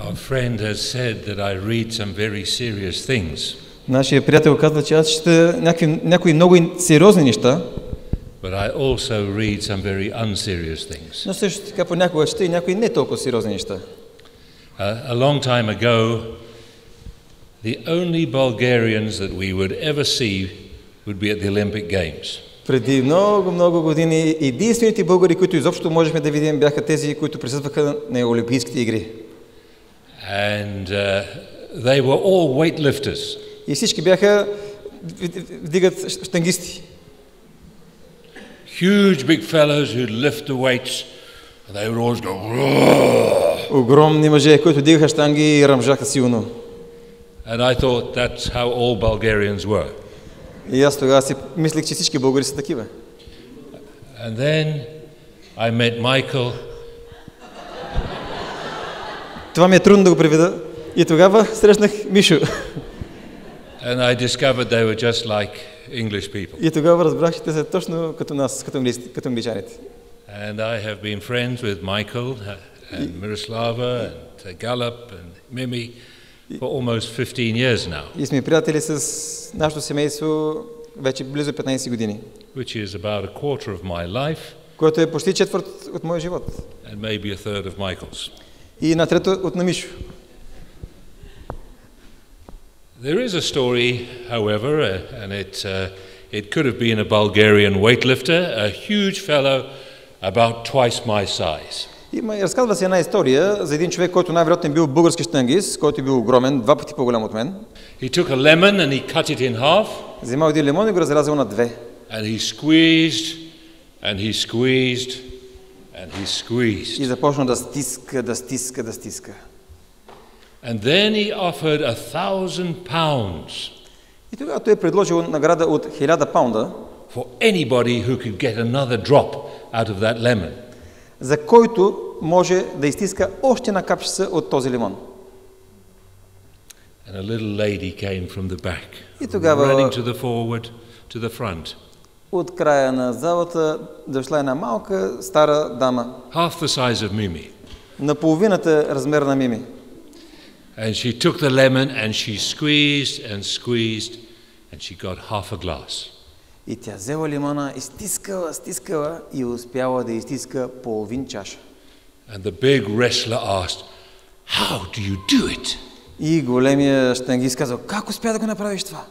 Our friend has said that I read some very serious things. Нашия приятел казва, че аз чета някои много сериозни неща. But I also read some very unserious things. Но също така понякога чета и някои не толкова сериозни неща. A long time ago, the only Bulgarians that we would ever see would be at the Olympic Games. Преди много години единствените българи, които изобщо можехме да видим, бяха тези, които присъстваха на Олимпийските игри. And they were all weightlifters. И всички бяха вдигат щангисти. Huge big fellows who lift the weights. They would always go. Огромни мъже, които дигаха щанги и ръмжаха силно. And I thought that's how all Bulgarians were. И аз тогава си мислех, че всички българи са такива. And then I met Michael. Това ми е трудно да го преведа. И тогава срещнах Мишо. And I discovered they were just like English people. И тогава разбрах, че те са точно като нас, като англичаните. And I have been friends with Michael and Miroslava and Gallup and Mimi for almost 15 years now. И сме приятели с нашето семейство вече близо 15 години. Which is about a quarter of my life. Което е почти четвърт от моя живот. And maybe a third of Michael's. И една трета от на Мишо. There is a story, however, and it could have been a Bulgarian weightlifter, a huge fellow about twice my size. Разказва се една история за един човек, който най-вероятно е бил български щангист, който е бил огромен, 2 пъти по-голям от мен. He took a lemon and he cut it in half. Вземал един лимон и го разрязал на 2. And he squeezed and he squeezed and he squeezed. И започна да стиска. And then he offered 1,000 pounds. И тогава той е предложил награда от 1000 паунда. For anybody who could get another drop out of that lemon. За който може да изтиска още една капчица от този лимон. And a little lady came from the back, И тогава running to the forward, to the front. От края на залата дошла една малка стара дама. Half the size of Mimi. На половината размер на Мими. And she took the lemon and she squeezed and squeezed and she got half a glass. И тя взела лимона и стискала и успяла да изтиска половин чаша. And the big wrestler asked, "How do you do it?" И големия щангист казал, как успя да го направиш това?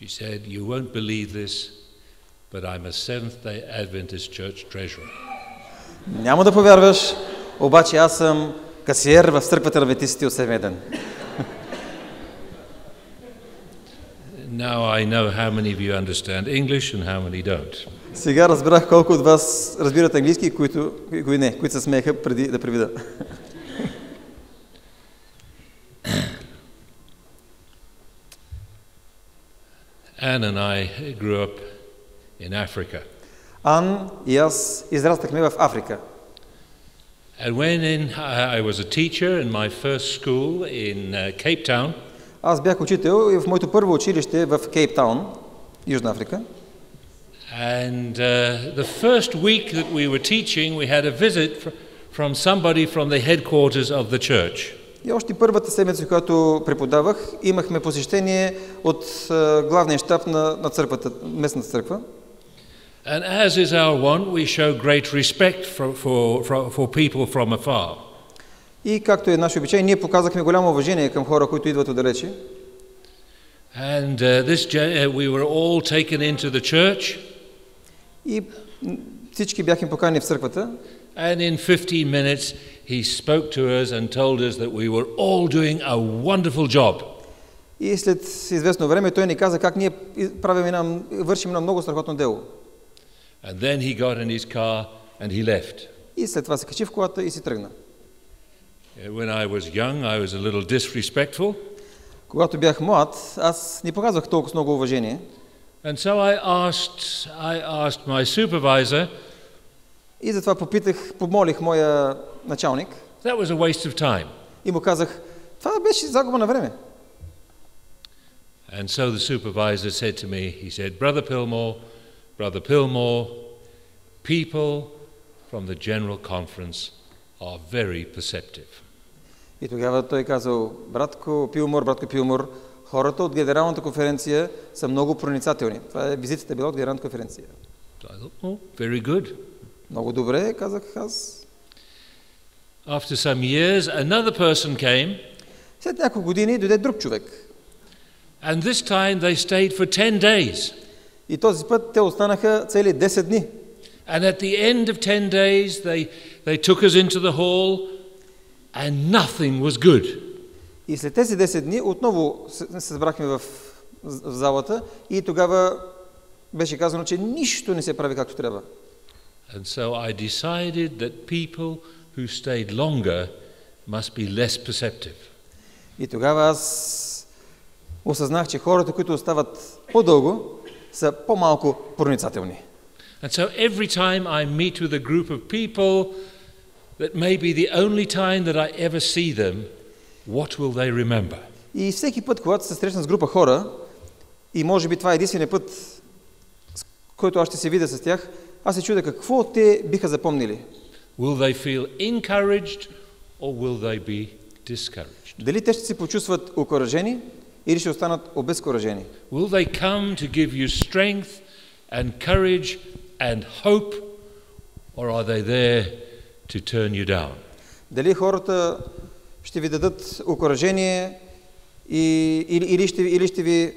She said, "You won't believe this, but I'm a Seventh-day Adventist church treasurer." Няма да повярваш, обаче аз съм касиер в църквата на адвентистите от седмия ден. Now I know how many of you understand English and how many don't. Сега разбрах колко от вас разбират английски и които се смееха преди да преведа. Anne and I grew up in Africa. Ан и аз израснахме в Африка. And when I was a teacher in my first school in Cape Town. Аз бях учител и в моето първо училище в Кейптаун, Южна Африка. And the first week that we were teaching, we had a visit from somebody from the headquarters of the church. И още първата седмица, когато преподавах, имахме посещение от главния щаб на църквата, местната църква. And as is our wont, we show great respect for people from afar. И както е наш обичай, ние показахме голямо уважение към хора, които идват отдалече. And we were all taken into the church. И всички бяхме поканени в църквата. And in 15 minutes he spoke to us and told us that we were all doing a wonderful job. И след известно време той ни каза как ние вършим едно много страхотно дело. And then he got in his car and he left. И след това се качи в колата и си тръгна. When I was young, I was a little disrespectful. Когато бях млад, аз не показвах толкова много уважение. And so I asked my supervisor. И затова помолих моя началник. That was a waste of time. И му казах, това беше загуба на време. And so the supervisor said to me, he said, Brother Pilmoor, people from the General Conference are very perceptive. И тогава той казал: братко Пилмор, хората от Генералната конференция са много проницателни. Това е визитата била от Генералната конференция. So I thought, oh, very good. Много добре, казах аз. After some years, another person came, След няколко години дойде друг човек. and this time they stayed for 10 days. И този път те останаха цели 10 дни. And at the end of 10 days, they took us into the hall, and nothing was good. И след тези 10 дни отново се събрахме в залата и тогава беше казано, че нищо не се прави както трябва. And so I decided that people who stayed longer must be less perceptive. И тогава аз осъзнах, че хората, които остават по-дълго, са по-малко проницателни. And so every time I meet with a group of people, that may be the only time that I ever see them, what will they remember? И всеки път, когато се срещна с група хора, и може би това е единственият път, с който аз ще се видя с тях, аз се чудя какво те биха запомнили. Will they feel encouraged or will they be discouraged? Дали те ще се почувстват окуражени или ще останат обезкуражени? Will they come to give you strength and courage and hope, or are they there to turn you down? Дали хората ще ви дадат окуражение или ще ви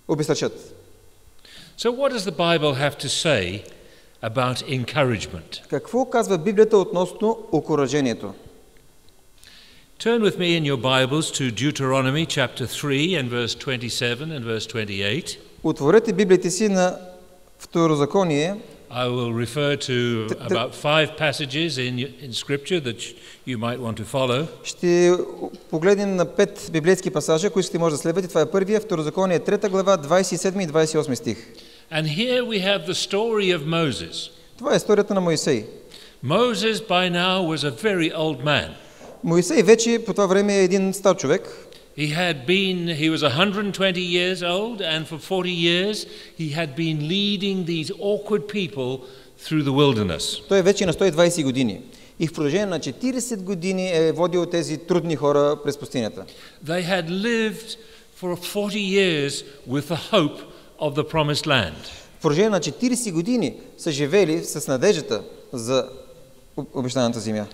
обезсърчат? So what does the Bible have to say about encouragement? Какво казва Библията относно окуражението? Turn with me in your Bibles to Deuteronomy chapter 3 and verse 27 and verse 28. Отворете Библията си на Второзаконие. I will refer to about 5 passages in Scripture that you might want to follow. Ще погледнем на 5 библейски пасажа, които ще може да следвате. Това е първия, Второзаконие 3 глава, 27 и 28 стих. And here we have the story of Moses. Това е историята на Моисей. Moses by now was a very old man. Моисей вече по това време е един стар човек. He was 120 years old, and for 40 years he had been leading these awkward people through the wilderness. Той е вече на 120 години. И в продължение на 40 години е водил тези трудни хора през пустинята. They had lived for 40 years with the hope of the promised land. В продължение на 40 години са живели с надеждата за обещаната земя.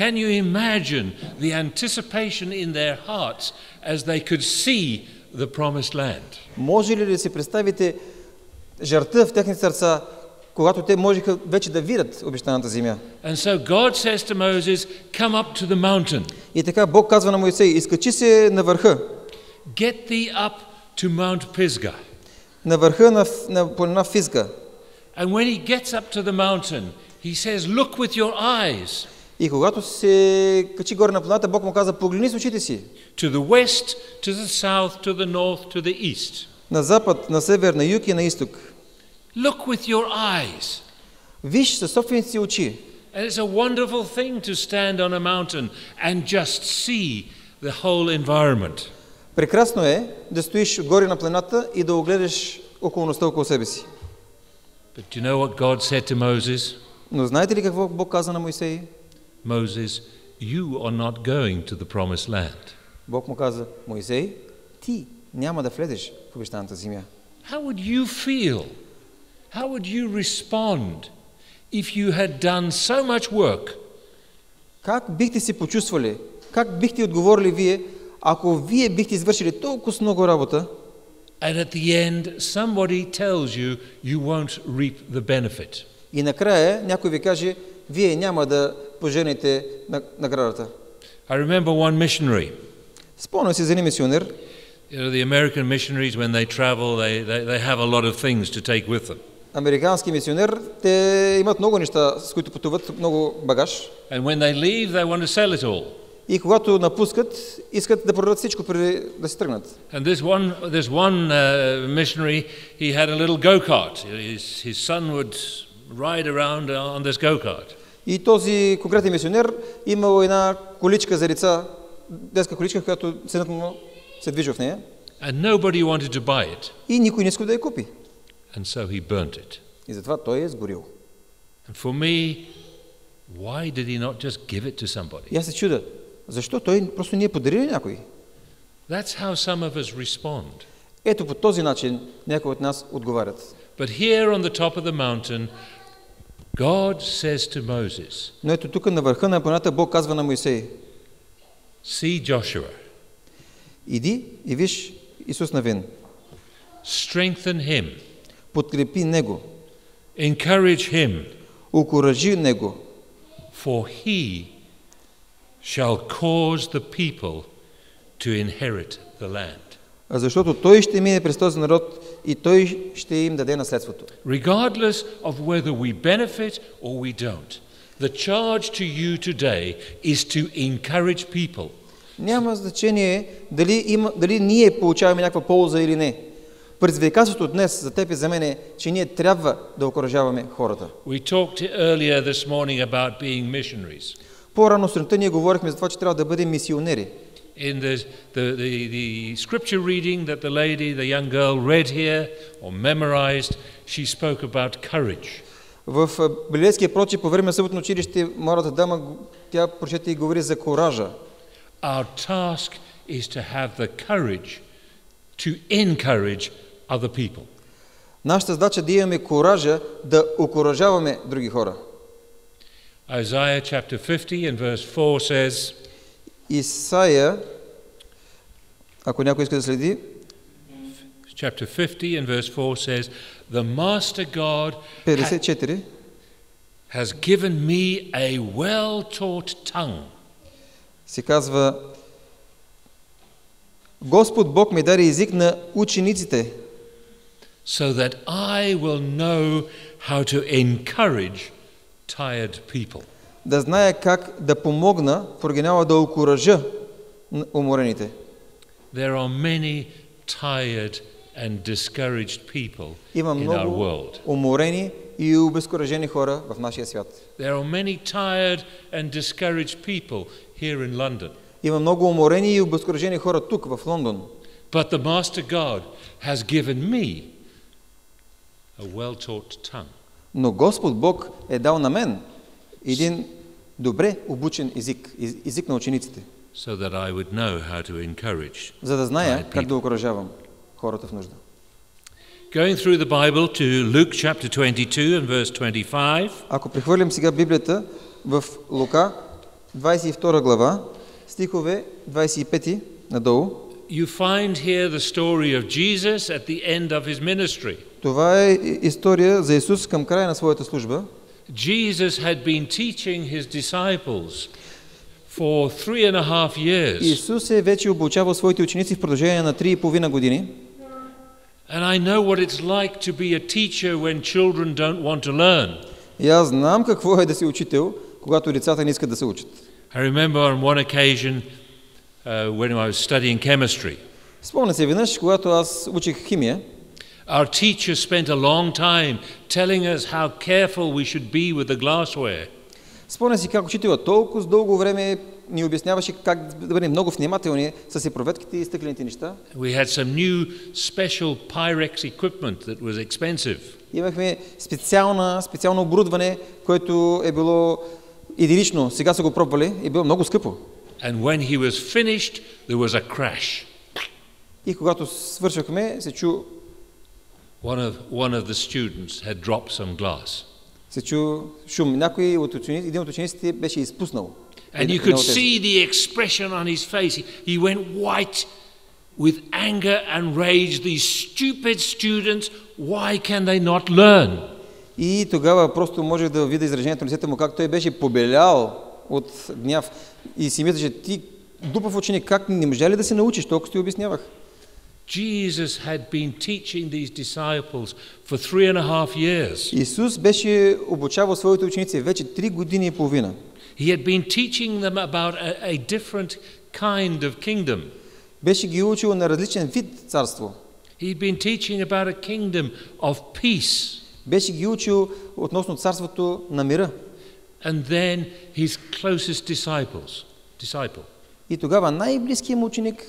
Can you imagine the anticipation in their hearts as they could see the promised land? Може ли да си представите жартта в техните сърца, когато те можеха вече да видят обещаната земя? And so God says to Moses, come up to the mountain. И така Бог казва на Моисей: изкачи се на върха. Get thee up to Mount Pisgah. На върха на планина Физга. And when he gets up to the mountain, he says, look with your eyes. И когато се качи горе на планината, Бог му каза: погледни с очите си. To the west, to the south, to the north, to the east. На запад, на север, на юг и на изток. Look with your eyes. Виж със собствените си очи. And it's a wonderful thing to stand on a mountain and just see the whole environment. Прекрасно е да стоиш горе на планината и да огледаш околността около себе си. But do you know what God said to Moses? Но знаете ли какво Бог каза на Моисей? Moses, you are not going to the promised land. Бог му каза: Моисей, ти няма да влезеш в обещаната земя. How would you feel? How would you respond if you had done so much work? Как бихте се почувствали? Как бихте отговорили вие, ако вие бихте извършили толкова много работа? And at the end somebody tells you you won't reap the benefit. И накрая някой ви каже: вие няма да поженете наградата. I remember one missionary. Спомням си за един мисионер. You know, the American missionaries, when they travel, they have a lot of things to take with them. Американски мисионер, те имат много неща, с които пътуват, много багаж. And when they leave, they want to sell it all. И когато напускат, искат да продадат всичко преди да се тръгнат. And this one missionary, he had a little go-kart. His son would ride around on this go-kart. И този конкретен мисионер имал една количка за деца, детска количка, която синът му се движи в нея. And nobody wanted to buy it. И никой не иска да я купи. And so he burnt it. И затова той е сгорил. And for me, Why did he not just give it to somebody? И аз се чудя, защо той просто ни е подарил някой? That's how some of us respond. Ето по този начин някои от нас отговарят. But here on the top of the mountain, God says to Moses, Но ето тук на върха на планината Бог казва на Моисей: see Joshua, иди и виж Исус Навин. strengthen him, Подкрепи него, encourage him, окуражи него, for he shall cause the people to inherit the land. защото той ще мине през този народ и той ще им даде наследството. Regardless of whether we benefit or we don't, the charge to you today is to encourage people. Няма значение дали ние получаваме някаква полза или не. Предизвикателството днес за теб и за мен е, че ние трябва да окуражаваме хората. We talked earlier this morning about being missionaries. По-рано сутринта ние говорихме за това, че трябва да бъдем мисионери. In the scripture reading that the young girl read here or memorized, she spoke about courage. В библейския прочит по време на съботно училище младата дама тя прочете и говори за куража. Our task is to have the courage to encourage other people. Нашата задача е да имаме куража да окуражаваме други хора. Isaiah chapter 50 and verse 4 says, Исаия, ако някой иска да следи, chapter 50 and verse 4 says, the Master God 54, has given me a well-taught tongue. се казва: Господ Бог ми даде език на учениците, so that I will know how to encourage tired people. да знае как да помогна, в оригинала да окуража уморените. There are many tired and discouraged people Има in our много world. уморени и обезкуражени хора в нашия свят. There are many tired and discouraged people here in London. Има много уморени и обезкуражени хора тук в Лондон. But the Master God has given me a well-taught tongue. Но Господ Бог е дал на мен един добре обучен език, език на учениците, So that I would know how to encourage. за да зная как да окуражавам хората в нужда. Going through the Bible to Luke chapter 22 and verse 25. Ако прехвърлим сега Библията в Лука 22 глава, стихове 25 надолу, You find here the story of Jesus at the end of his ministry. това е история за Исус към края на своята служба. Jesus had been teaching his disciples for 3.5 years. Исус е вече обучавал своите ученици в продължение на 3,5 години. And I know what it's like to be a teacher when children don't want to learn. И аз знам какво е да си учител, когато децата не искат да се учат. I remember on one occasion when I was studying chemistry. Спомня се веднъж, когато аз учих химия, Our teacher spent a long time telling us how careful we should be with the glassware. спомня си как учителът толкова дълго време ни обясняваше как да бъдем много внимателни с сепроветките и стъклените неща. We had some new special Pyrex equipment that was expensive. Имахме специално оборудване, което е било идилично. Сега са го пробвали и било много скъпо. And when he was finished, there was a crash. И когато свършахме, се чу One of the students had dropped some glass. Се чу шум. Един от учениците беше изпуснал. And you could see the expression on his face. He went white with anger and rage. These stupid students, why can they not learn? И тогава просто можех да видя изражението на лицето му, как той беше побелял от гняв и си мислеше: ти глупав ученик, как не можа ли да се научиш, толкова ти обяснявах. Jesus had been teaching these disciples for 3.5 years. Исус беше обучавал своите ученици вече 3 години и половина. He had been teaching them about a different kind of kingdom. Беше ги учил на различен вид царство. He'd been teaching about a kingdom of peace. Беше ги учил относно царството на мира. And then his closest disciple И тогава най-близкият му ученик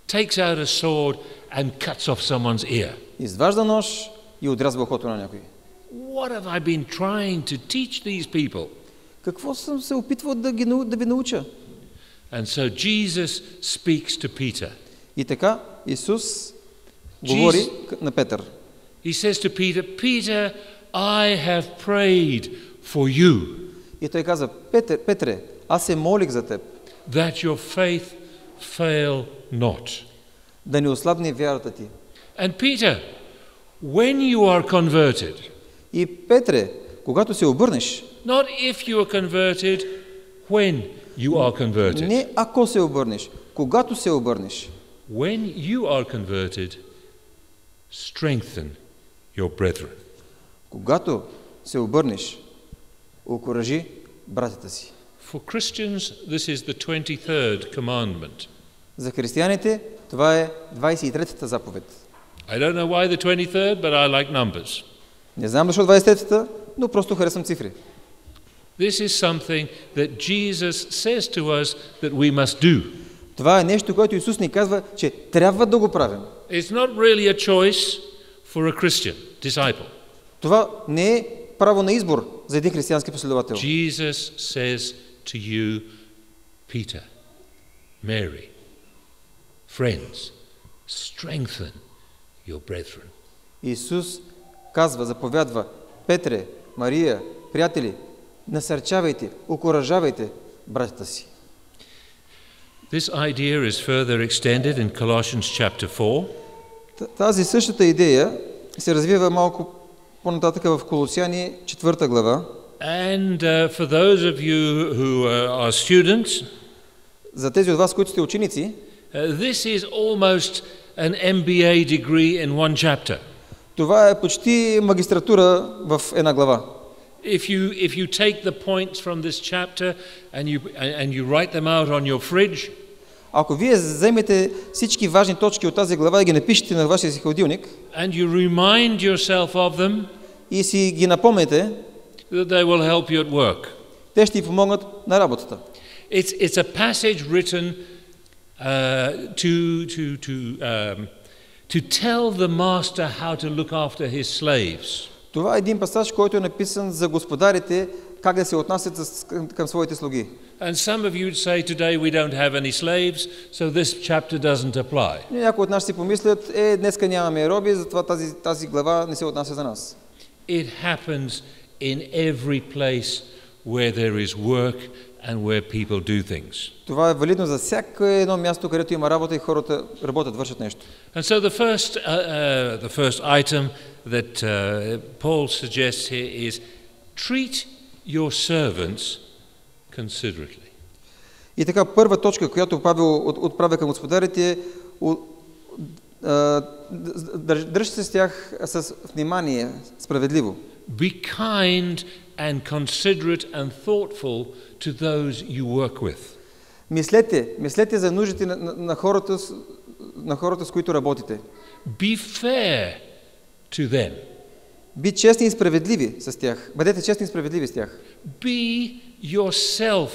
takes out a sword and cuts off someone's ear. изважда нож и отрязва ухото на някой. What have I been trying to teach these people? Какво съм се опитвал да ви науча? And so Jesus speaks to Peter. И така Исус говори на Петър. He says to Peter, Peter, I have prayed for you. И той каза, Петре, аз се молих за теб. That your faith fail not. Да не ослабне вярата ти. And Peter, when you are converted, и Петре, когато се обърнеш, not if you are converted, when you are converted. Не ако се обърнеш, когато се обърнеш. When you are converted, strengthen your brethren. Когато се обърнеш, окуражи братята си. For Christians, this is the 23rd commandment. За християните това е 23-та заповед. I don't know why the 23rd, but I like numbers. Не знам защо 23-та, но просто харесвам цифри. This is something that Jesus says to us that we must do. Това е нещо, което Исус ни казва, че трябва да го правим. It's not really a choice for a Christian disciple. Това не е право на избор за един християнски последовател. Jesus says to you, Peter, Mary, friends, strengthen your brethren. Исус казва, заповядва, Петре, Мария, приятели, насърчавайте, окуражавайте братята си. This idea is further extended in Colossians chapter 4. Тази същата идея се развива малко по-нататък в Колосяни 4 глава. And for those of you who are students, за тези от вас, които сте ученици, this is almost an MBA degree in one chapter. Това е почти магистратура в една глава. If you take the points from this chapter and you write them out on your fridge, ако вие вземете всички важни точки от тази глава и ги напишете на вашия си хладилник, and you remind yourself of them, и си ги напомняте, that they will help you at work. Те ще ви помогнат на работата. It's a passage written to tell the master how to look after his slaves. Това е един пасаж, който е написан за господарите, как да се отнасят към своите слуги. And some of you would say today we don't have any slaves, so this chapter doesn't apply. Някои от нас си помислят, днеска нямаме роби, затова тази глава не се отнася за нас. It happens in every place where there is work and where people do things. Това е валидно за всяко едно място, където има работа и хората работят, вършат нещо. And so the first item that Paul suggests here is treat your servants considerately. И така, първа точка, която Павел отправя към господарите е дръжте се с тях с внимание, справедливо. Be kind and considerate and thoughtful to those you work with. Мислете за нуждите на хората, с които работите. Be fair to them. Бъдете честни и справедливи с тях. Бъдете честни и справедливи с тях. Be yourself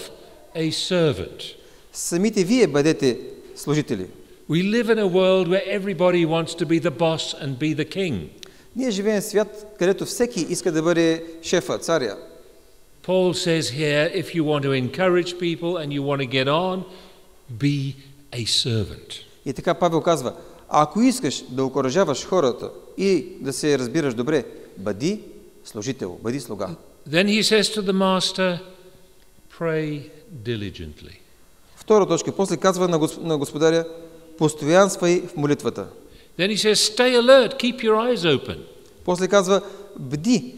a servant. Самите вие бъдете служители. We live in a world where everybody wants to be the boss and be the king. Ние живеем в свят, където всеки иска да бъде шефа, царя. Paul says here, if you want to encourage people and you want to get on, be a servant. И така Павел казва, ако искаш да окуражаваш хората и да се разбираш добре, бъди служител, бъди слуга. Then he says to the master, pray diligently. Втора точка, после казва на господаря, постоянствай в молитвата. Then he says, stay alert, keep your eyes open. После казва, бди,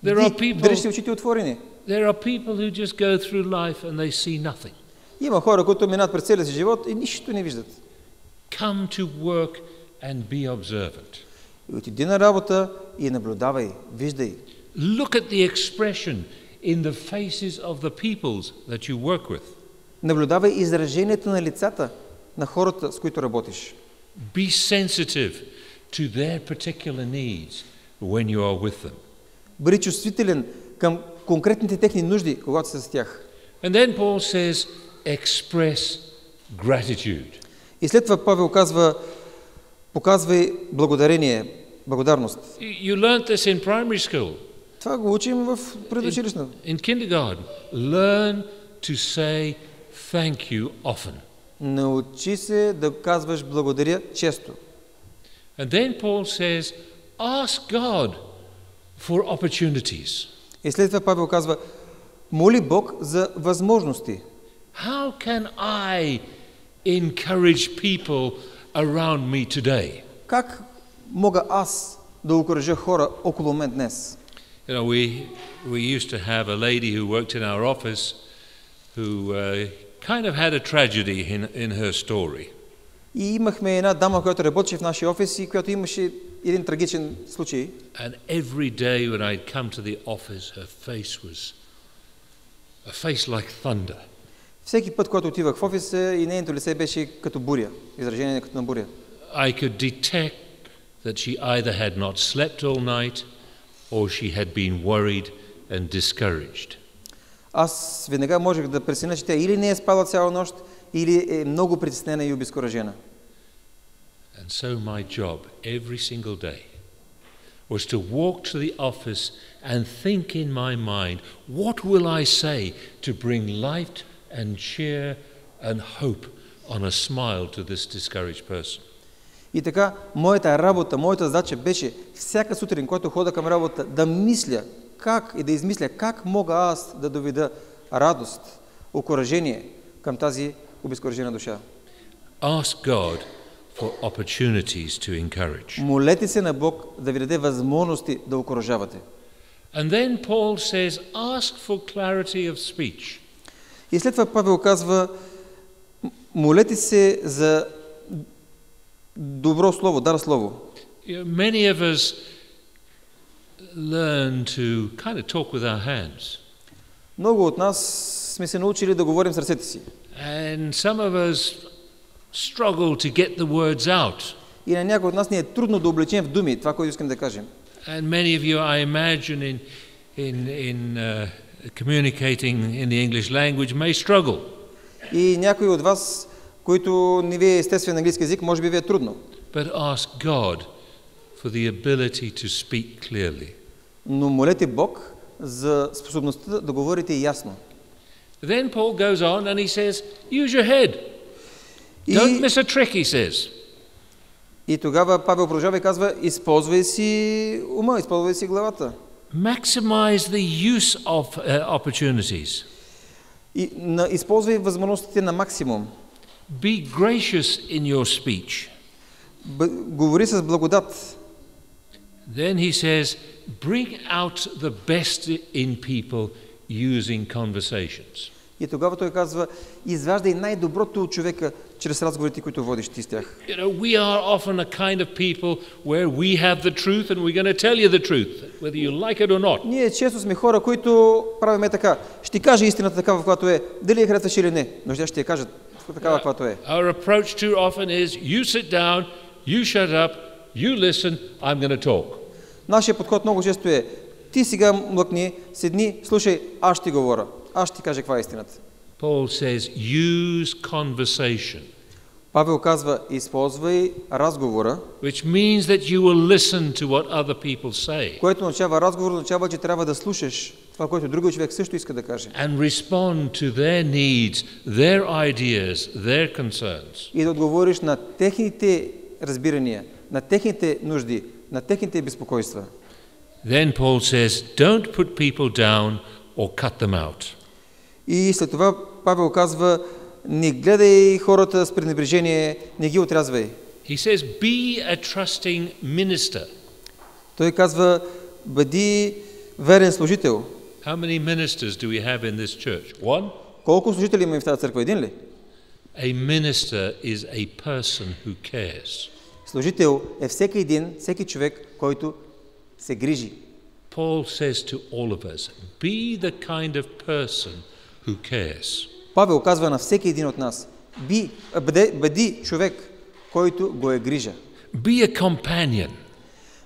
дръж очите отворени. There are people who just go through life and they see nothing. Има хора, които минат през целия си живот и нищо не виждат. Come to work and be observant. Отиди на работа и наблюдавай, виждай. Look at the expression in the faces of the peoples that you work with. Наблюдавай изражението на лицата на хората, с които работиш. Be sensitive to their particular needs when you are with them. Бъди чувствителен към конкретните техни нужди, когато си с тях. And then Paul says, express gratitude. И след това Павел казва, показвай благодарение, благодарност. You learnt this in primary school. Това го учим в предучилищно. In kindergarten, learn to say thank you often. Научи се да казваш благодаря често. And then Paul says, ask God for opportunities. И след това Павел казва, моли Бог за възможности. How can I encourage people around me today? Как мога аз да окуража хора около мен днес? You know, we used to have a lady who worked in our office who kind of had a tragedy in her story. И имахме една дама, която работеше в нашия офис и която имаше един трагичен случай. And every day when I'd come to the office, her face was a face like thunder. Всеки път, когато отивах в офиса, и нейното лице беше като буря, изражение като на буря. I could detect that she either had not slept all night or she had been worried and discouraged. Аз веднага можех да преценя, че тя или не е спала цяла нощ, или е много притеснена и обезкуражена. And so my job every single day was to walk to the office and think in my mind, what will I say to bring light and cheer and hope on a smile to this discouraged person? И така, моята работа, моята задача беше всяка сутрин, когато хода към работа, да мисля как и да измисля как мога аз да доведа радост, окуражение към тази обезкуражена душа. Ask God for opportunities to encourage. Молете се на Бог да ви даде възможности да окуражавате. And then Paul says, ask for clarity of speech. И след това Павел казва, молете се за добро слово, дар слово. Many of us learn to kind of talk with our hands. Много от нас сме се научили да говорим с ръцете си. And some of us struggle to get the words out. И на някои от нас ни е трудно да облечем в думи това, което искам да кажем. And many of you, I imagine, in communicating in the English language may struggle. И някои от вас, които не ви е естествен английски език, може би ви е трудно. But ask God for the ability to speak clearly. Но молете Бог за способността да говорите ясно. Then Paul goes on and he says, use your head. Don't miss a trick, he says. И тогава Павел продължава и казва, използвай си ума, използвай си главата. Maximize the use of opportunities. И използвай възможностите на максимум. Be gracious in your speech. Говори с благодат. Then he says, bring out the best in people using conversations. И тогава той казва, изваждай най-доброто от човека чрез разговорите, които водиш ти с тях. You know, we are often a kind of people where we have the truth and we're going to tell you the truth, whether you like it or not. Ние често сме хора, които правиме така. Ще ти кажа истината такава, каквато е. Дали я харесваш или не, но ще я кажат такава, каквато е. Our approach too often is, you sit down, you shut up, you listen, I'm going to talk. Нашия подход много често е, ти сега млъкни, седни, слушай, аз ще говоря. Аз ще ти кажа каква е истината. Paul says, use conversation. Павел казва, използвай разговора, Which means that you will listen to what other people say. Което означава разговор, означава, че трябва да слушаш това, което другият човек също иска да каже. And respond to their needs, their ideas, their concerns. И да отговориш на техните разбирания, на техните нужди, на техните безпокойства. Then Paul says, don't put people down or cut them out. И след това Павел казва, не гледай хората с пренебрежение, не ги отрязвай. He says, be a trusting minister. Той казва, бъди верен служител. How many ministers do we have in this church? One? Колко служители има в тази църква? Един ли? A minister is a person who cares. Служител е всеки човек, който се грижи. Paul says to all of us, be the kind of person who cares. Павел казва на всеки един от нас, бъди човек, който го е грижа. Be a companion.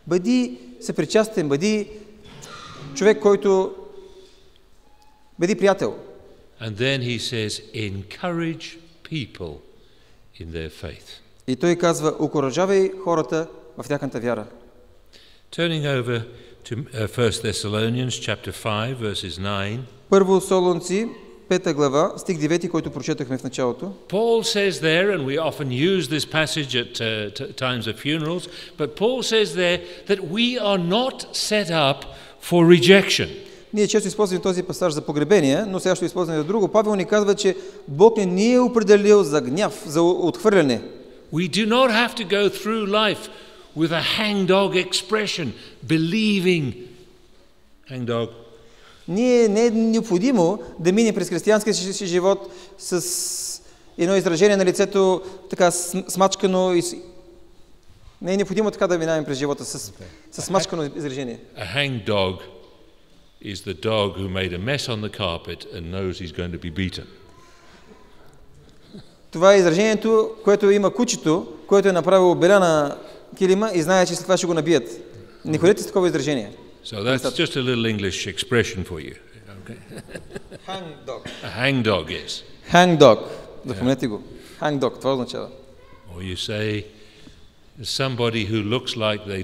Бъди съпричастен, бъди човек, който бъди приятел. And then he says, encourage people in their faith. И той казва, окуражавай хората в тяхната вяра. Turning over 1 Thessalonians chapter 5 verses 9. Първо Солунци, 5 глава, стих 9, който прочетахме в началото. Paul says there, and we often use this passage at times of funerals, but Paul says there that we are not set up for rejection. Ние често използваме този пасаж за погребение, но сега ще използваме за друго. Павел ни казва, че Бог не ни е определил за гняв, за отхвърляне. We do not have to go through life with a hangdog expression, believing. Hangdog. Ние не е необходимо да минем през християнския си живот с едно изражение на лицето така смачкано и не е необходимо така да минаваме през живота с смачкано изражение. A hangdog is the dog who made a mess on the carpet and knows he's going to be beaten. Това е изражението, което има кучето, което е направило беля на килима и знае, че след това ще го набият. Не ходете с такова изражение. So that's just a little English expression for you. Okay. Hangdog. A hangdog is. Hangdog. Запомнете го. Hangdog, това означава. Or you say somebody who looks like they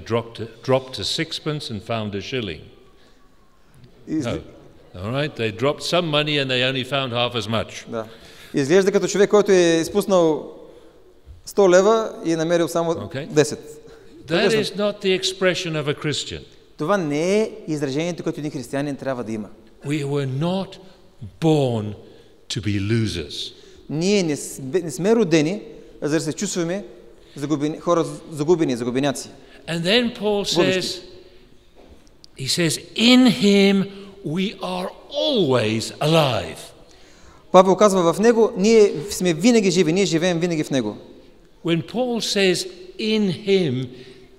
dropped a sixpence and found a shilling. No. All right, they dropped some money and they only found half as much. Да. Изглежда като човек, който е изпуснал 100 лева и е намерил само 10. That is not the expression of a Christian. Това не е изражението, което един християнин трябва да има. We were not born to be losers. Ние не сме родени, за да се чувстваме хора загубеняци. And then Paul says, in him we are always alive. Павел казва, в него ние сме винаги живи, ние живеем винаги в него. When Paul says in him,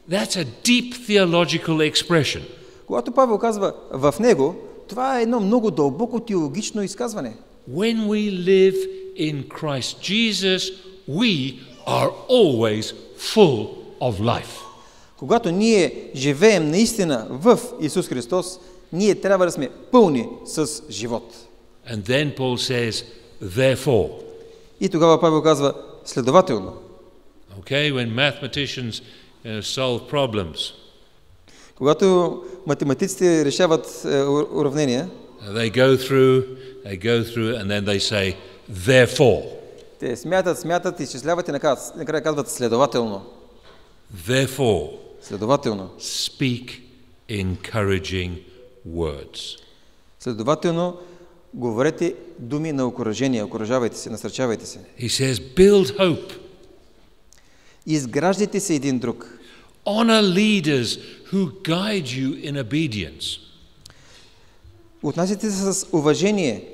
that's a deep theological expression. Когато Павел казва в него, това е едно много дълбоко теологично изказване. When we live in Christ Jesus, we are always full of life. Когато ние живеем наистина в Исус Христос, ние трябва да сме пълни с живот. And then Paul says, therefore. И тогава Павел казва, следователно. Okay, when mathematicians solve problems. Когато математиците решават уравнения, they go through, and then they say, therefore. Те смятат, изчисляват и накрая казват следователно. Therefore. Следователно. Speak encouraging words. Следователно, говорете думи на окуражение, окуражавайте се, насърчавайте се. He says, build hope. Изграждайте се един друг. Honor leaders who guide you in obedience. Отнасяйте се с уважение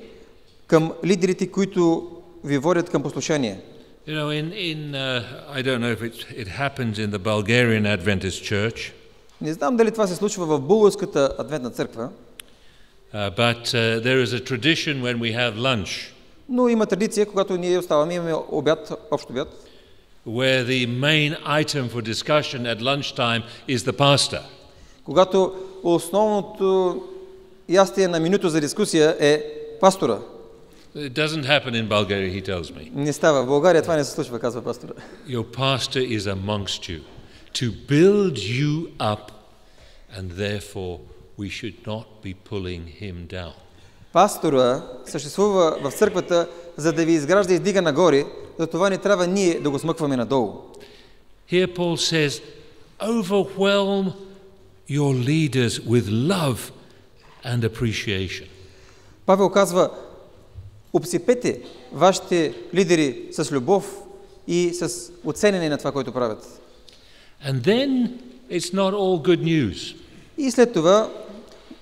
към лидерите, които ви водят към послушание. You know, I don't know if it happens in the Bulgarian Adventist Church. Не знам дали това се случва в българската адвентна църква. But there is a tradition when we have lunch. Но има традиция, когато ние оставаме, имаме обяд, общ обяд. Where the main item for discussion at lunchtime is the pastor. Когато основното ястие на менюто за дискусия е пастора. It doesn't happen in Bulgaria, he tells me. Не става. В България това не се случва, казва пастора. Your pastor is amongst you to build you up, and therefore we should not be pulling him down. Пастора съществува в църквата, за да ви изгражда и издига нагоре, затова не трябва ние да го смъкваме надолу. Here Paul says, overwhelm your leaders with love and appreciation. Павел казва, обсипете вашите лидери с любов и с оценене на това, което правят. And then it's not all good news. И след това,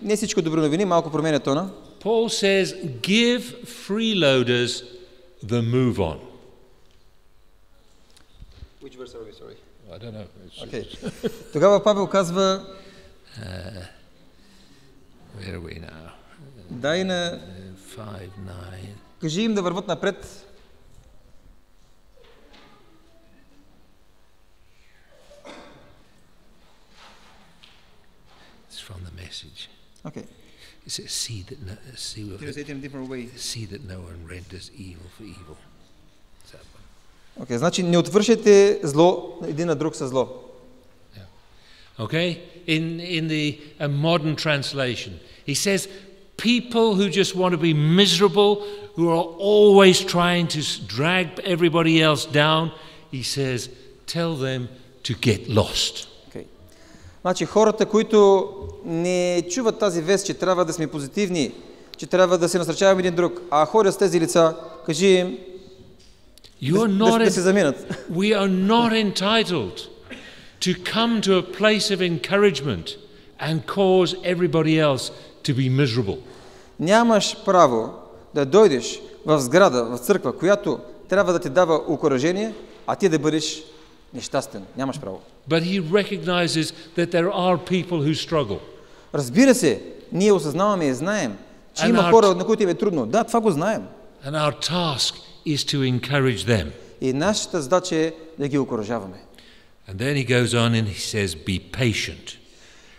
не всичко добри новини, малко променя тона. Paul says, give freeloaders the move on. Which verse are we, sorry? I don't know. Okay. Тогава Павел казва, where are we now? дай на 5:9. Кажи им да върват напред. It's from the message. Okay. It says, see that no one renders evil for evil. Значи не отвършете зло един на друг със зло. Okay? In the modern translation, he says, people who just want to be miserable, who are always trying to drag everybody else down, he says, tell them to get lost. Okay. Значи хората, които не чуват тази вест, че трябва да сме позитивни, че трябва да се насърчаваме един друг, а ходят с тези лица, кажи им да се заминат. We are not entitled to come to a place of encouragement and cause everybody else to be miserable. Нямаш право да дойдеш в сграда, в църква, която трябва да ти дава окуражение, а ти да бъдеш нещастен. Нямаш право. But he recognizes that there are people who struggle. Разбира се, ние осъзнаваме и знаем, че има хора, на които им е трудно. Да, това го знаем. And our task is to encourage them. И нашата задача е да ги окуражаваме. And then he goes on and he says, be patient.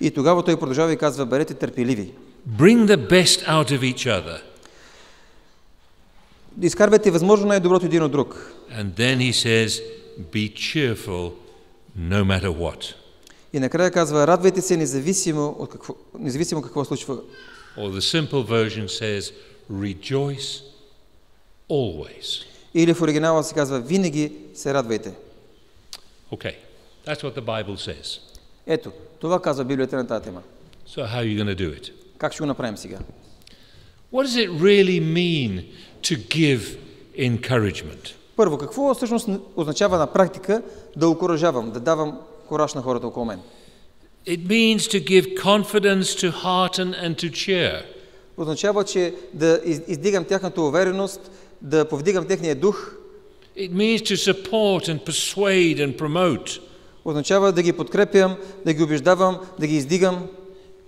И тогава той продължава и казва, бъдете търпеливи. Bring the best out of each other. Изкарвайте възможно най-доброто един от друг. And then he says, be cheerful no matter what. И накрая казва, радвайте се независимо какво случва. Or the simple version says, rejoice always. Или в оригинала се казва, винаги се радвайте. Okay, that's what the Bible says. Ето, това казва Библията на тази тема. So how are you going to do it? Как ще го направим сега? What does it really mean to give encouragement? Първо, какво всъщност означава на практика да окуражавам, да давам кураж на хората около мен? It means to give confidence to hearten and to cheer. Означава, че да издигам тяхната увереност, да повдигам техния дух. It means to support and persuade and promote. Означава да ги подкрепям, да ги убеждавам, да ги издигам.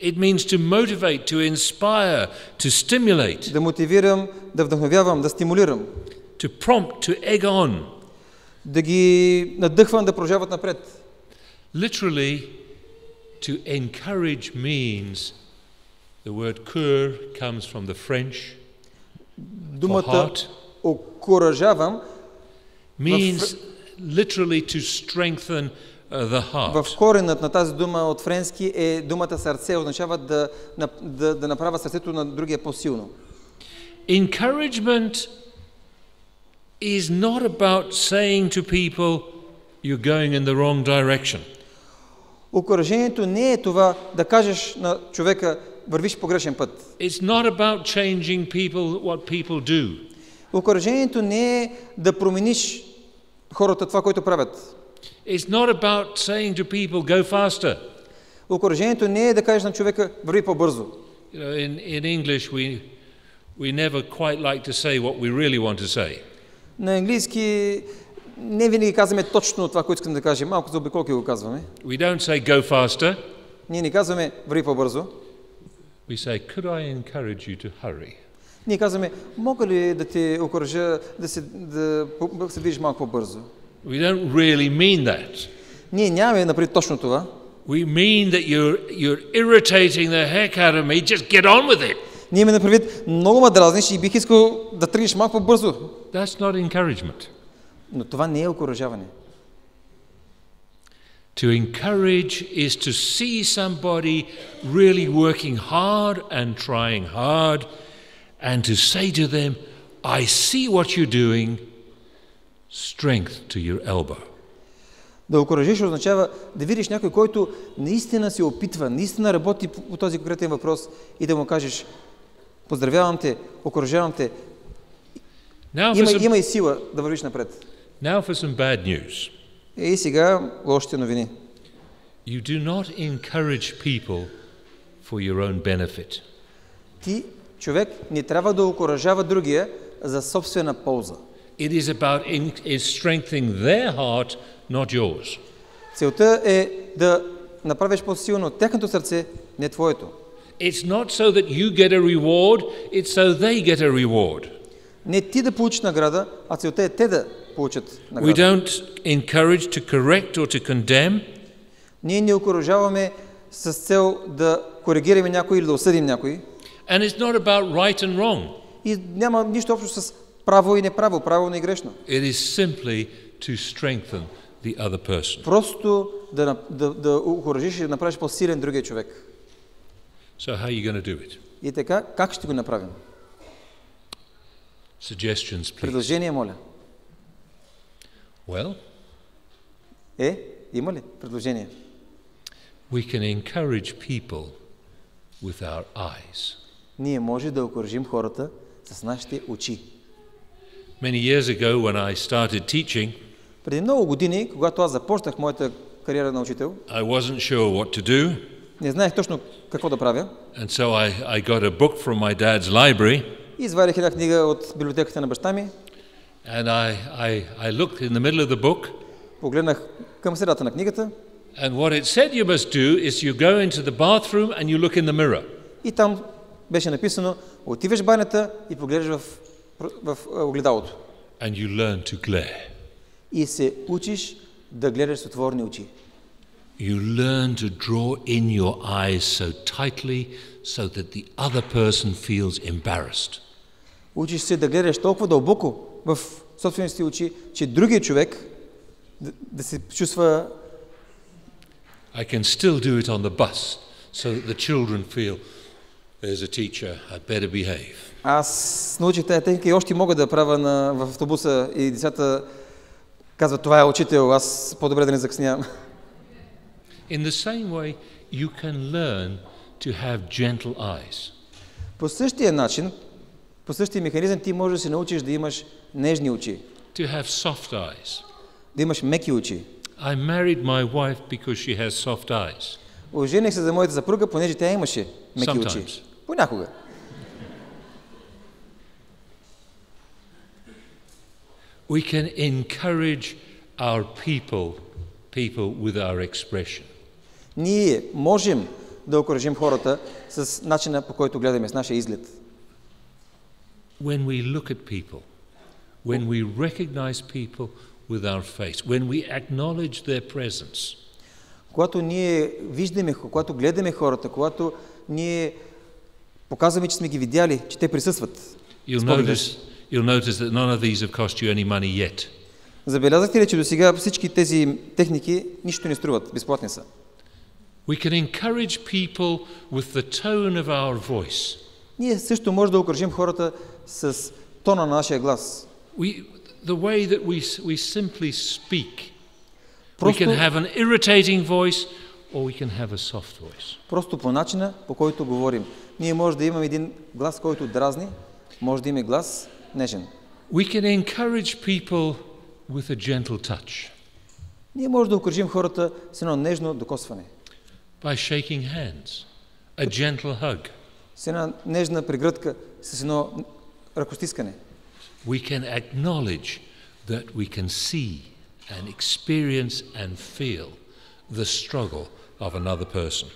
It means to motivate, to inspire, to stimulate. Да мотивирам, да вдъхновявам, да стимулирам. To prompt, to egg on. Да ги надъхвам да продължават напред. Literally, to encourage means the word cœur comes from the French. Думата окуражавам means literally to strengthen the heart. В коренът на тази дума от френски е думата сърце, означава да направя сърцето на другия по-силно. Encouragement is not about saying to people you're going in the wrong direction. Окуражението не е това да кажеш на човека вървиш по грешен път. It's not about changing what people do. Окуражението не е да промениш хората това, което правят. It's not about saying to people go faster. Окуражението не е да кажеш на човека върви по-бързо. In English we never quite like to say what we really want to say. На английски не винаги казваме точно това, което искам да кажем. Малко за обиколки го казваме. We don't say go faster. Ние не казваме върви по-бързо. We say could I encourage you to hurry? Ние казваме, мога ли да те окуража да се движиш малко по-бързо? We don't really mean that. Ние нямаме напред точно това. We mean that you're irritating the heck out of me. Just get on with it. Ние имаме предвид, много ме дразниш и бих искал да тръгнеш малко по-бързо. That's not encouragement. Но това не е окуражаване. To encourage is to see somebody really working hard and trying hard and to say to them, I see what you're doing, strength to your elbow. Да окуражиш означава да видиш някой, който наистина се опитва, наистина работи по този конкретен въпрос и да му кажеш, поздравявам те, окуражавам те, има и сила да вървиш напред. Now for some bad news. И сега лошите новини. You do not encourage people for your own benefit. Ти, човек, не трябва да окуражава другия за собствена полза. It is about strengthening their heart, not yours. Целта е да направиш по-силно тяхното сърце, не твоето. It's not so that you get a reward, it's so they get a reward. Не ти да получиш награда, а целта е те да получат награда. We don't encourage to correct or to condemn. Ние не окуражаваме с цел да коригираме някой или да осъдим някой. And it's not about right and wrong. И няма нищо общо с право и неправо, правилно и грешно. It is simply to strengthen the other person. Просто да окуражиш и да направиш по-силен другия човек. So how are you going to do it? И така, как ще го направим? Suggestions, please. Предложение, моля. Well, има ли предложение? we can encourage people with our eyes. Ние може да окуражим хората с нашите очи. Many years ago when I started teaching, Преди много години, когато аз започнах моята кариера на учител, I wasn't sure what to do, не знаех точно какво да правя. and so I got a book from my dad's library, И извадих една книга от библиотеката на баща ми, and I looked in the middle of the book, погледнах към средата на книгата and what it said you must do is you go into the bathroom and you look in the mirror. и там беше написано: отиваш в банята и погледаш в огледалото. And you learn to glare. И се учиш да гледаш с отворени очи. You learn to draw in your eyes so tightly so that the other person feels embarrassed. Учиш се да гледаш толкова дълбоко в собствените си очи, че другият човек да се чувства. I can still do it on the bus so that the children feel there's a teacher, I better behave. Аз научих тая техника и още мога да правя в автобуса и децата казват: това е учител, аз по-добре да не закъснявам. In the same way, you can learn to have gentle eyes. По същия начин, по същия механизъм ти можеш да се научиш да имаш нежни очи. To have soft eyes. Да имаш меки очи. I married my wife because she has soft eyes. Ожених се за моята съпруга, понеже тя имаше меки очи. Понякога. We can encourage our people with our expression. Ние можем да окуражим хората с начина, по който гледаме, с нашия изглед. When we look at people, when we recognize people with our face, when we acknowledge their presence. Когато ние виждаме, когато гледаме хората, когато ние показваме, че сме ги видяли, че те присъстват. You'll notice that none of these have cost you any money yet. Забелязахте ли, че до сега всички тези техники нищо не струват, безплатни са? We can encourage people with the tone of our voice. Ние също може да окуражим хората с тона на нашия глас. The way that we simply speak. We can have an irritating voice or we can have a soft voice. Просто по начина, по който говорим. Ние може да имаме един глас, който дразни, може да имаме глас нежен. We can encourage people with a gentle touch. Ние може да окуражим хората с едно нежно докосване. By shaking hands, a gentle hug. С една нежна прегръдка, с едно ръкостискане. We can acknowledge that we can see and experience and feel the struggle of another person.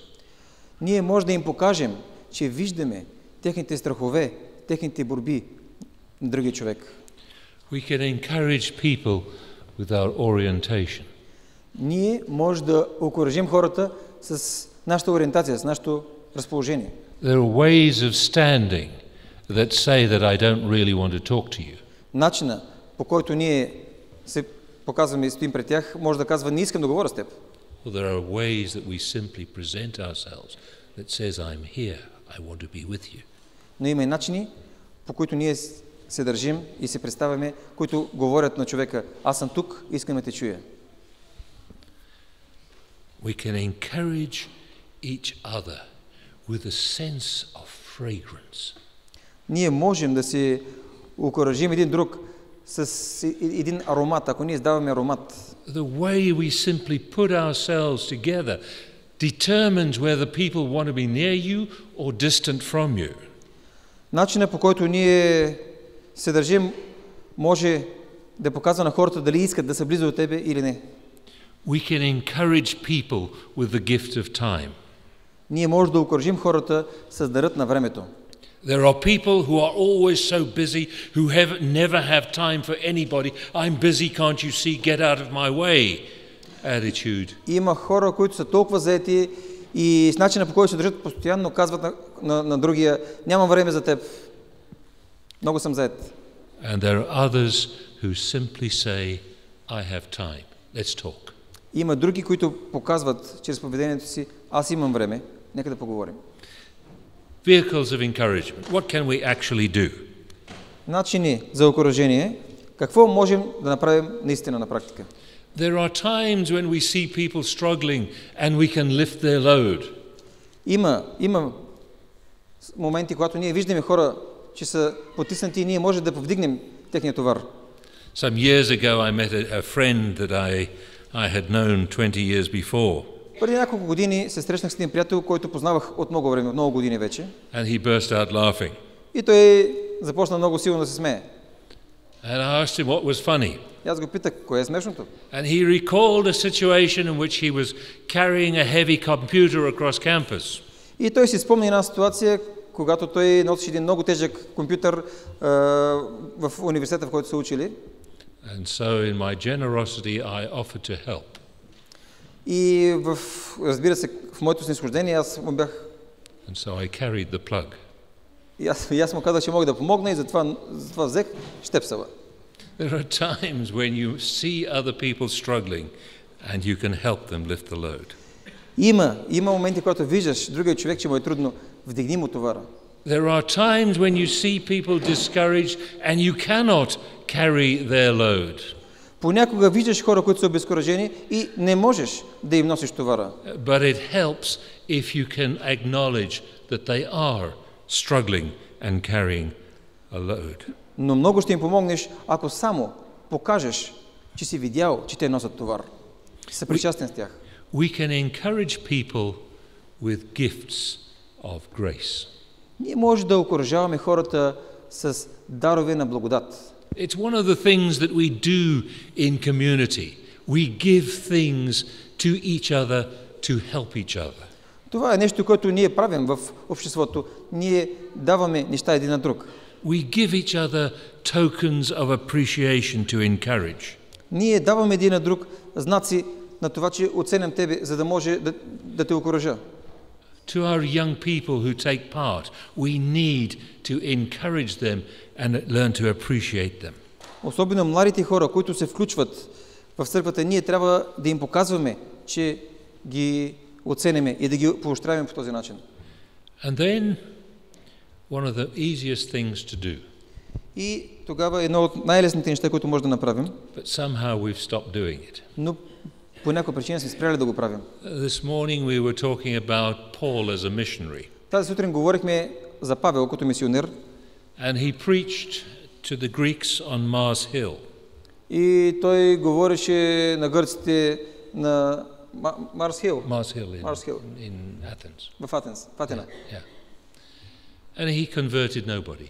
Ние може да им покажем, че виждаме техните страхове, техните борби на другия човек. We can encourage people with our orientation. Ние може да окуражим хората с нашата ориентация, с нашето разположение. There are ways of standing that say that I don't really want to talk to you. Начина, по който ние се показваме и стоим пред тях, може да казва: не искам да говоря с теб. Well, there are ways that we simply present ourselves that says I'm here, I want to be with you. Но има и начини, по които ние се държим и се представяме, които говорят на човека: аз съм тук, искам да те чуя. We can encourage each other with a sense of fragrance. Ние можем да се окуражим един друг с един аромат, ако ние издаваме аромат. The way we simply put ourselves together determines whether people want to be near you or distant from you. Начинът, по който ние се държим, може да показва на хората дали искат да са близо до тебе или не. We can encourage people with the gift of time. Ние може да окуражим хората с дарът на времето. There are people who are always so busy, who never have time for anybody. I'm busy, can't you see? Get out of my way. Attitude. Има хора, които са толкова заети и с начина, по който се държат, постоянно казват на другия: нямам време за теб. Много съм заед. And there are others who simply say, I have time. Let's talk. Има други, които показват чрез поведението си, аз имам време, нека да поговорим. Vehicles of encouragement. What can we actually do? Начини за окуражение, какво можем да направим наистина на практика? There are times when we see people struggling and we can lift their load. Има моменти, когато ние виждаме хора, че са потиснати и ние може да повдигнем техния товар. Some years ago I met a friend that I had known 20 years before. Преди няколко години се срещнах с един приятел, който познавах от много време, много години вече. And he burst out laughing. И той започна много силно да се смее. And I asked him what was funny. И аз го питах, кое е смешното? And he recalled a situation in which he was carrying a heavy computer across campus. И той си спомни една ситуация, когато той носеше един много тежък компютър в университета, в който са учили. And so in my generosity I offered to help. И разбира се, в моето снисхождение аз му бях... And so I carried the plug. И аз му казах, че мога да помогна и затова взех щепсела. There are times when you see other people struggling and you can help them lift the load. Има моменти, когато виждаш другия човек, че му е трудно, вдигни му товара. There are times when you see people discouraged and you cannot carry their load. Понякога виждаш хора, които са обезкуражени и не можеш да им носиш товара. But it helps if you can acknowledge that they are struggling and carrying a load. Но много ще им помогнеш, ако само покажеш, че си видял, че те носят товар. Са причастен с тях. We can encourage people with gifts of grace. Ние може да окуражаваме хората с дарове на благодат. It's one of the things that we do in community. We give things to each other to help each other. Това е нещо, което ние правим в обществото. Ние даваме неща един на друг. We give each other tokens of appreciation to encourage. Ние даваме един на друг знаци на това, че оценям тебе, за да може да те окуража. To our young people who take part, we need to encourage them and learn to appreciate them. Особено младите хора, които се включват в църквата, ние трябва да им показваме, че ги оценеме и да ги поощряваме по този начин. And then one of the easiest things to do. И тогава едно от най-лесните неща, които може да направим. But somehow we've stopped doing it. Но по някаква причина сме спряли да го правим. This morning we were talking about Paul as a missionary. Тази сутрин говорихме за Павел като мисионер. And he preached to the Greeks on Mars Hill. И той говореше на гърците на Марс Хил. In Athens. В Атина. Yeah. And he converted nobody.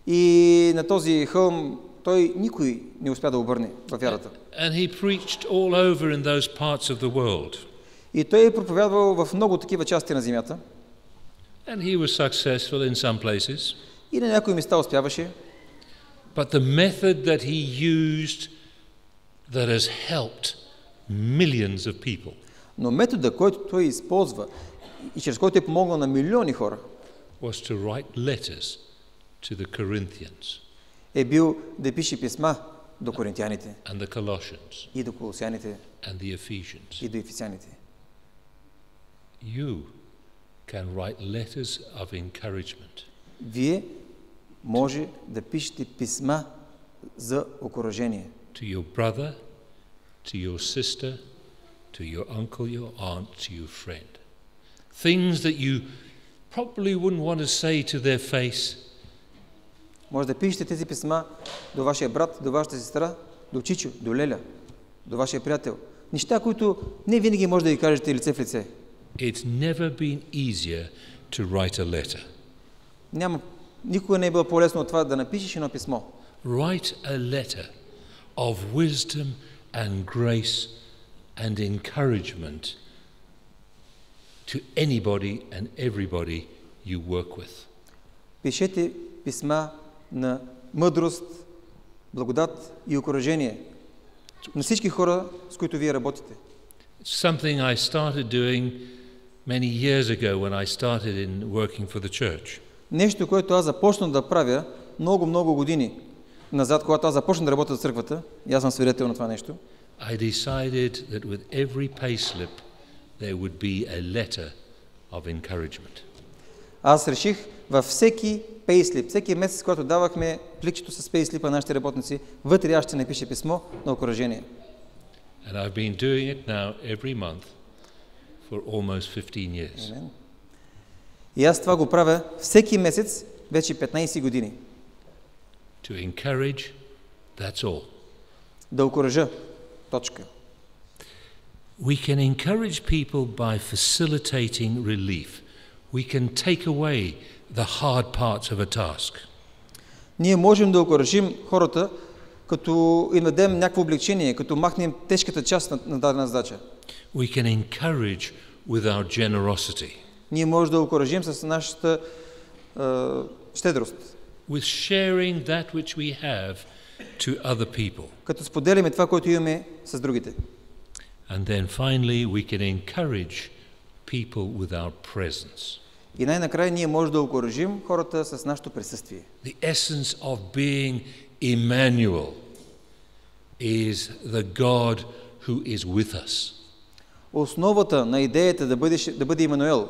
И на този хълм той никой не успя да обърне във вярата. And he preached all over in those parts of the world. И той е проповядвал в много такива части на земята. And he was successful in some places. И на някои места успяваше. But the method that he used that has helped millions of people. Но метода, който той използва и чрез който е помогнал на милиони хора, was to write letters to the Corinthians. Е бил да пише писма до коринтияните. And the Colossians. И до колосяните. And the Ephesians. И до ефесяните. You can write letters of encouragement. Вие може да пишете писма за окуражение. To your brother, to your sister, to your uncle, your aunt, to your friend. Things that you probably wouldn't want to say to their face. Може да пишете тези писма до вашия брат, до вашата сестра, до чичо, до леля, до вашия приятел. Неща, които не винаги може да ги кажете лице в лице. It's never been easier to write a letter. Никога не е било по-лесно от това да напишеш едно писмо. Write a letter of wisdom and grace and encouragement to anybody and everybody you work with. Пишете писма на мъдрост, благодат и окуражение на всички хора, с които вие работите. Something I started doing many years ago when I started in working for the church. Нещо, което аз започнах да правя много години назад, когато аз започнах да работя за църквата, и аз съм свидетел на това нещо. I decided that with every payslip there would be a letter of encouragement. Аз реших във всеки пейслип, всеки месец, когато давахме пликчето с пейслипа на нашите работници, вътре аз ще напиша писмо на окуражение. And I've been doing it now every month for almost 15 years. Amen. И аз това го правя всеки месец вече 15 години. To encourage, that's all. Да окуража. Точка. We can encourage people by facilitating relief. We can take away the hard parts of a task. Ние можем да окуражим хората, като им дадем някакво облегчение, като махнем тежката част на дадена задача. We can encourage with our generosity. Ние можем да окуражим с нашата щедрост. With sharing that which we have to other people. Като споделяме това, което имаме с другите. And then finally we can encourage people with our presence. И най-накрая ние можем да окуражим хората с нашето присъствие. The essence of being Emmanuel is the God who is with us. Основата на идеята да бъде Имануел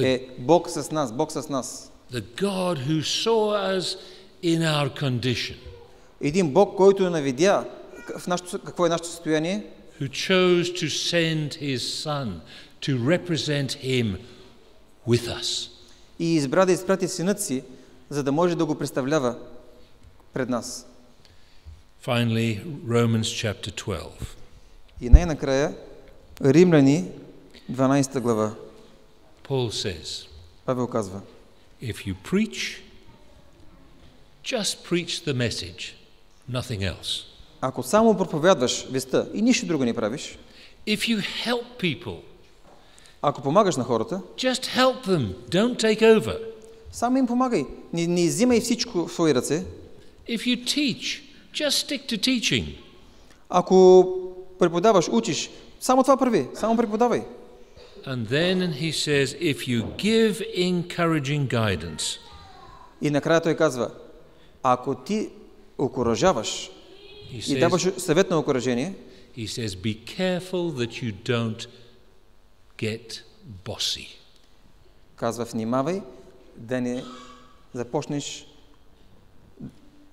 е Бог с нас, Бог с нас. The God who saw us in our condition. Един Бог, който навидя какво е нашето състояние. Who chose to send his son to represent him with us. И избра да изпрати синът си, за да може да го представлява пред нас. Finally, Romans chapter 12. И най-накрая Римляни 12 глава. Paul says, Павел казва: if you preach, just preach the message, nothing else. Ако само проповядваш веста и нищо друго не правиш, if you help people, ако помагаш на хората, just help them, don't take over. Само им помагай, не взимай всичко в свои ръце. If you teach, just stick to teaching. Ако преподаваш, учиш, само това прави, само преподавай. And then he says, if you give encouraging guidance. И накрая той казва: ако ти окуражаваш и даваш съвет на окуражение, he says, be careful that you don't get bossy. Казва: внимавай да не започнеш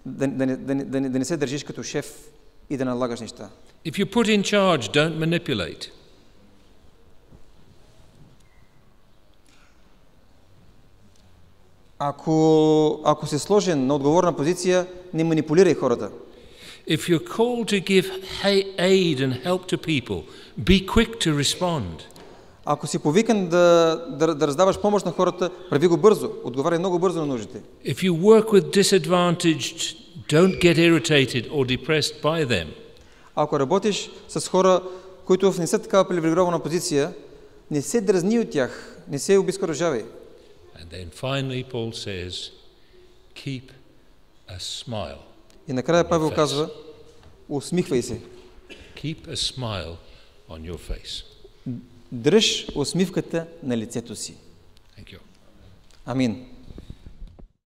да не се държиш като шеф и да налагаш неща. If you're put in charge, don't manipulate. Ако си сложен на отговорна позиция, не манипулирай хората. If you're called to give aid and help to people, be quick to respond. Ако си повикан да раздаваш помощ на хората, прави го бързо, отговаряй много бързо на нуждите. If you work with disadvantaged, don't get irritated or depressed by them. Ако работиш с хора, които не са такава привилегирована позиция, не се дразни от тях, не се обезкуражавай. And then finally Paul says, keep a smile. И накрая Павел казва: усмихвай се. Keep a smile on your face. Дръж усмивката на лицето си. Thank you. Амин.